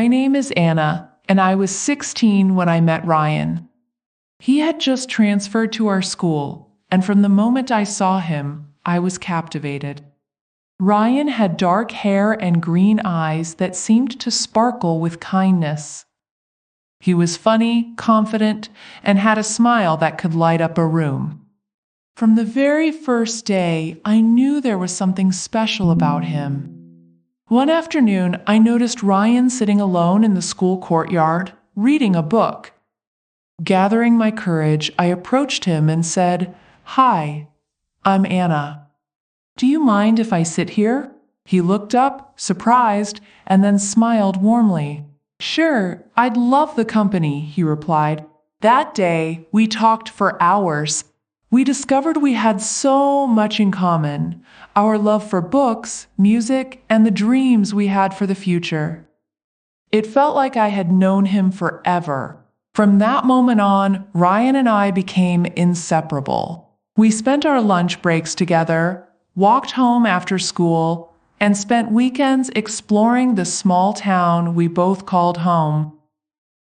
My name is Anna, and I was 16 when I met Ryan. He had just transferred to our school, and from the moment I saw him, I was captivated. Ryan had dark hair and green eyes that seemed to sparkle with kindness. He was funny, confident, and had a smile that could light up a room. From the very first day, I knew there was something special about him. One afternoon, I noticed Ryan sitting alone in the school courtyard, reading a book. Gathering my courage, I approached him and said, "Hi, I'm Anna. Do you mind if I sit here?" He looked up, surprised, and then smiled warmly. "Sure, I'd love the company," he replied. That day, we talked for hours. We discovered we had so much in common: our love for books, music, and the dreams we had for the future. It felt like I had known him forever. From that moment on, Ryan and I became inseparable. We spent our lunch breaks together, walked home after school, and spent weekends exploring the small town we both called home.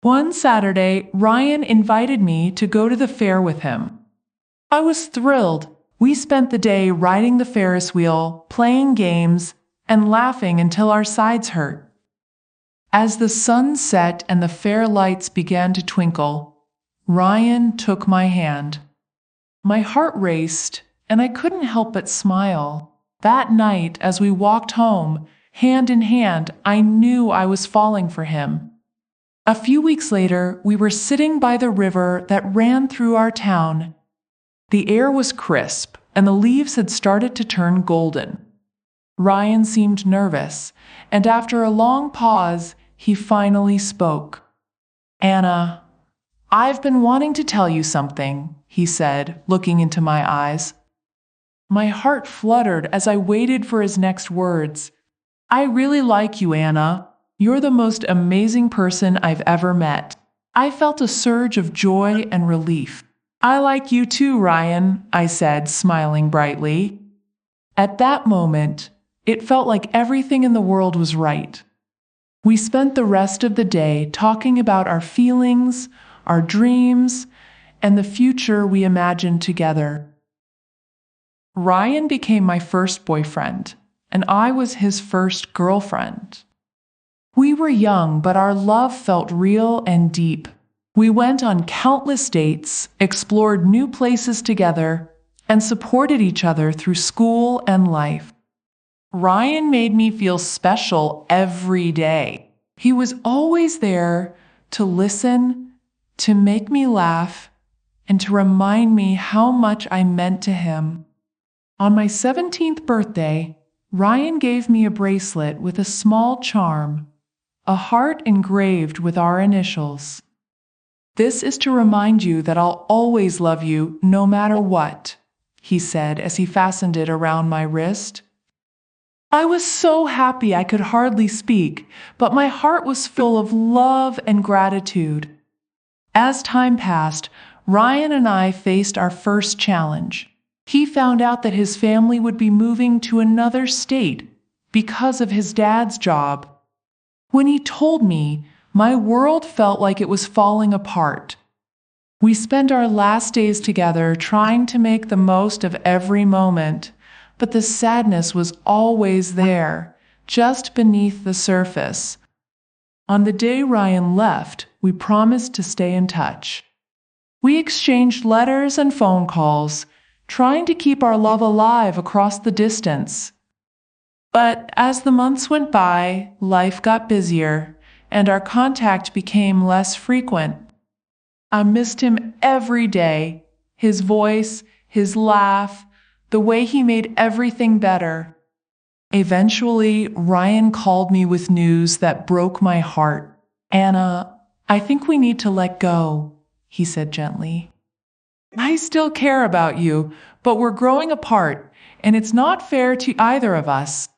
One Saturday, Ryan invited me to go to the fair with him. I was thrilled. We spent the day riding the Ferris wheel, playing games, and laughing until our sides hurt. As the sun set and the fair lights began to twinkle, Ryan took my hand. My heart raced, and I couldn't help but smile. That night, as we walked home, hand in hand, I knew I was falling for him. A few weeks later, we were sitting by the river that ran through our town. The air was crisp, and the leaves had started to turn golden. Ryan seemed nervous, and after a long pause, he finally spoke. "Anna, I've been wanting to tell you something," he said, looking into my eyes. My heart fluttered as I waited for his next words. "I really like you, Anna. You're the most amazing person I've ever met." I felt a surge of joy and relief. "I like you too, Ryan," I said, smiling brightly. At that moment, it felt like everything in the world was right. We spent the rest of the day talking about our feelings, our dreams, and the future we imagined together. Ryan became my first boyfriend, and I was his first girlfriend. We were young, but our love felt real and deep. We went on countless dates, explored new places together, and supported each other through school and life. Ryan made me feel special every day. He was always there to listen, to make me laugh, and to remind me how much I meant to him. On my 17th birthday, Ryan gave me a bracelet with a small charm, a heart engraved with our initials. "This is to remind you that I'll always love you no matter what," he said as he fastened it around my wrist. I was so happy I could hardly speak, but my heart was full of love and gratitude. As time passed, Ryan and I faced our first challenge. He found out that his family would be moving to another state because of his dad's job. When he told me, my world felt like it was falling apart. We spent our last days together trying to make the most of every moment, but the sadness was always there, just beneath the surface. On the day Ryan left, we promised to stay in touch. We exchanged letters and phone calls, trying to keep our love alive across the distance. But as the months went by, life got busier, and our contact became less frequent. I missed him every day, his voice, his laugh, the way he made everything better. Eventually, Ryan called me with news that broke my heart. "Anna, I think we need to let go," he said gently. "I still care about you, but we're growing apart, and it's not fair to either of us."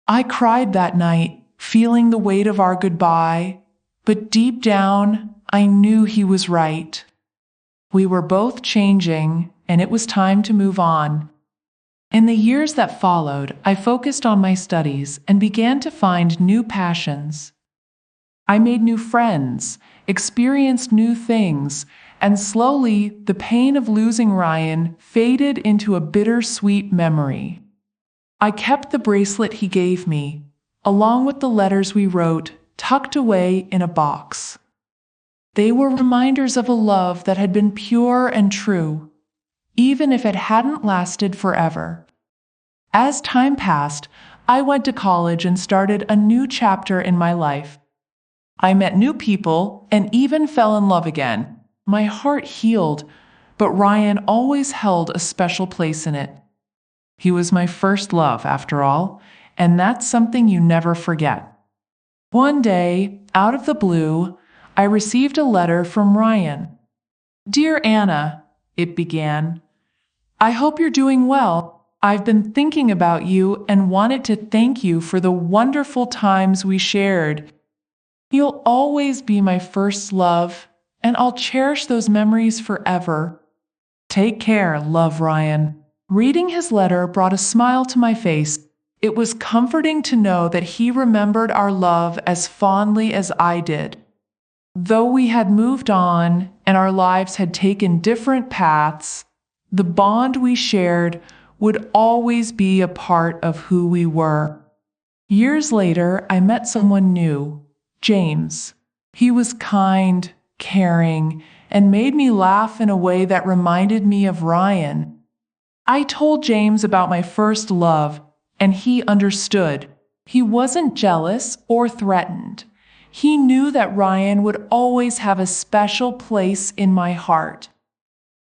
I cried that night, feeling the weight of our goodbye, but deep down, I knew he was right. We were both changing, and it was time to move on. In the years that followed, I focused on my studies and began to find new passions. I made new friends, experienced new things, and slowly the pain of losing Ryan faded into a bittersweet memory. I kept the bracelet he gave me, along with the letters we wrote, tucked away in a box. They were reminders of a love that had been pure and true, even if it hadn't lasted forever. As time passed, I went to college and started a new chapter in my life. I met new people and even fell in love again. My heart healed, but Ryan always held a special place in it. He was my first love, after all, and that's something you never forget. One day, out of the blue, I received a letter from Ryan. "Dear Anna," it began, "I hope you're doing well. I've been thinking about you and wanted to thank you for the wonderful times we shared. You'll always be my first love, and I'll cherish those memories forever. Take care, love, Ryan." Reading his letter brought a smile to my face. It was comforting to know that he remembered our love as fondly as I did. Though we had moved on and our lives had taken different paths, the bond we shared would always be a part of who we were. Years later, I met someone new, James. He was kind, caring, and made me laugh in a way that reminded me of Ryan. I told James about my first love, and he understood. He wasn't jealous or threatened. He knew that Ryan would always have a special place in my heart.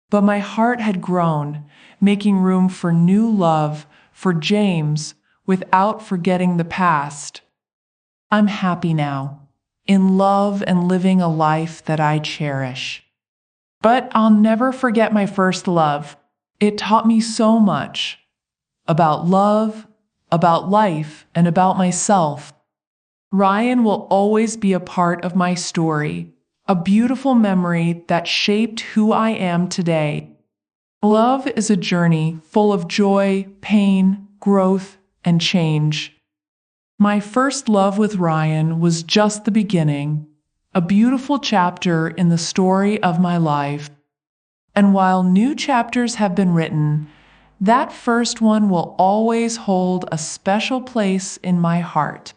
But my heart had grown, making room for new love for James without forgetting the past. I'm happy now, in love and living a life that I cherish. But I'll never forget my first love. It taught me so much about love, about life, and about myself. Ryan will always be a part of my story, a beautiful memory that shaped who I am today. Love is a journey full of joy, pain, growth, and change. My first love with Ryan was just the beginning, a beautiful chapter in the story of my life. And while new chapters have been written, that first one will always hold a special place in my heart.